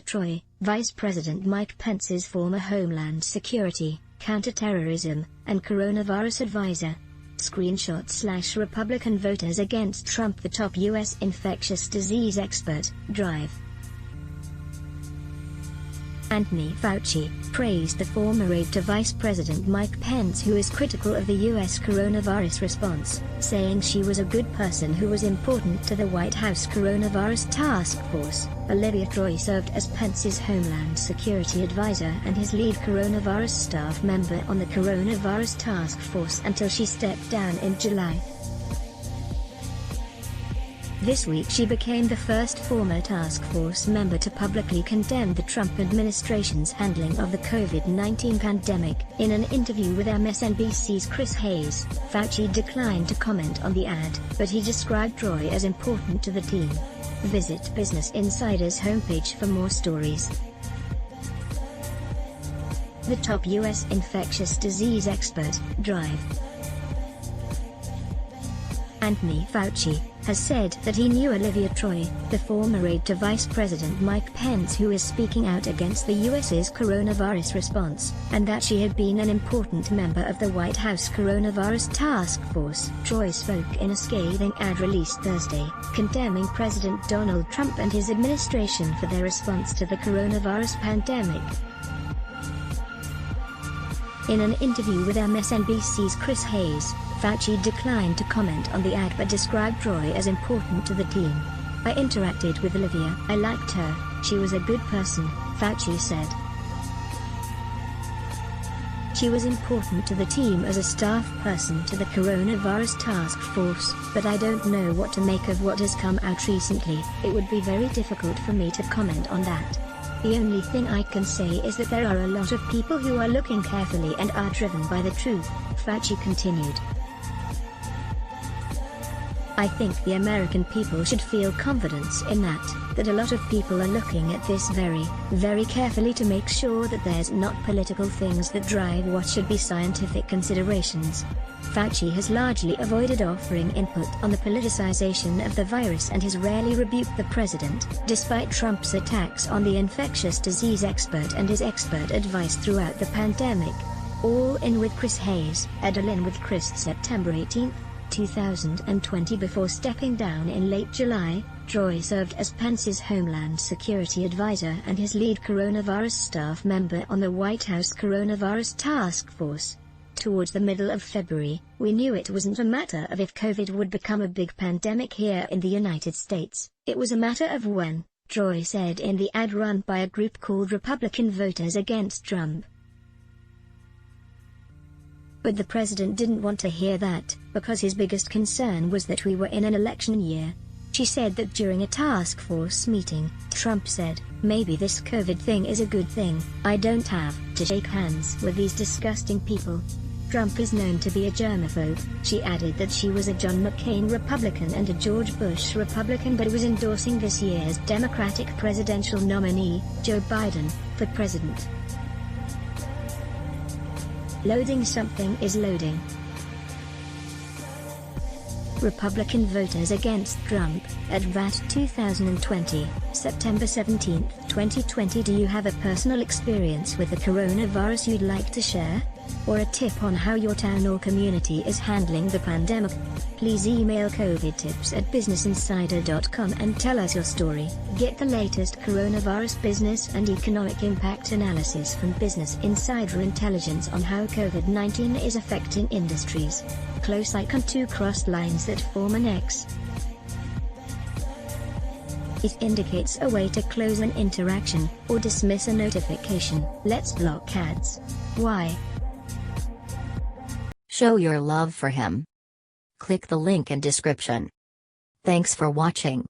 Troy, Vice President Mike Pence's former Homeland Security, Counterterrorism, and Coronavirus Advisor. Screenshot / Republican voters against Trump. The top U.S. infectious disease expert, Drive. Anthony Fauci praised the former aide to Vice President Mike Pence, who is critical of the U.S. coronavirus response, saying she was a good person who was important to the White House Coronavirus Task Force. Olivia Troy served as Pence's Homeland Security Advisor and his lead coronavirus staff member on the Coronavirus Task Force until she stepped down in July. This week she became the first former task force member to publicly condemn the Trump administration's handling of the COVID-19 pandemic. In an interview with MSNBC's Chris Hayes, Fauci declined to comment on the ad, but he described Troy as important to the team. Visit Business Insider's homepage for more stories. The top U.S. infectious disease expert, Drive. Anthony Fauci has said that he knew Olivia Troy, the former aide to Vice President Mike Pence, who is speaking out against the U.S.'s coronavirus response, and that she had been an important member of the White House Coronavirus Task Force. Troy spoke in a scathing ad released Thursday, condemning President Donald Trump and his administration for their response to the coronavirus pandemic. In an interview with MSNBC's Chris Hayes, Fauci declined to comment on the ad but described Troy as important to the team. "I interacted with Olivia. I liked her. She was a good person," Fauci said. "She was important to the team as a staff person to the Coronavirus Task Force, but I don't know what to make of what has come out recently. It would be very difficult for me to comment on that. The only thing I can say is that there are a lot of people who are looking carefully and are driven by the truth," Fauci continued. "I think the American people should feel confidence in that a lot of people are looking at this very, very carefully to make sure that there's not political things that drive what should be scientific considerations." Fauci has largely avoided offering input on the politicization of the virus and has rarely rebuked the president, despite Trump's attacks on the infectious disease expert and his expert advice throughout the pandemic. All In with Chris Hayes. Adeline with Chris. September 18, 2020. Before stepping down in late July, Troy served as Pence's Homeland Security Advisor and his lead coronavirus staff member on the White House Coronavirus Task Force. "Towards the middle of February, we knew it wasn't a matter of if COVID would become a big pandemic here in the United States, it was a matter of when," Troy said in the ad run by a group called Republican Voters Against Trump. But the president didn't want to hear that, because his biggest concern was that we were in an election year. She said that during a task force meeting, Trump said, "Maybe this COVID thing is a good thing. I don't have to shake hands with these disgusting people." Trump is known to be a germaphobe. She added that she was a John McCain Republican and a George Bush Republican but was endorsing this year's Democratic presidential nominee, Joe Biden, for president. Loading. Something is loading. Republican Voters Against Trump, at VAT 2020, September 17, 2020. Do you have a personal experience with the coronavirus you'd like to share? Or a tip on how your town or community is handling the pandemic? Please email covidtips@businessinsider.com and tell us your story. Get the latest coronavirus business and economic impact analysis from Business Insider Intelligence on how COVID-19 is affecting industries. Close icon, 2 crossed lines that form an X. It indicates a way to close an interaction, or dismiss a notification. Let's block ads. Why? Show your love for him. Click the link in description. Thanks for watching.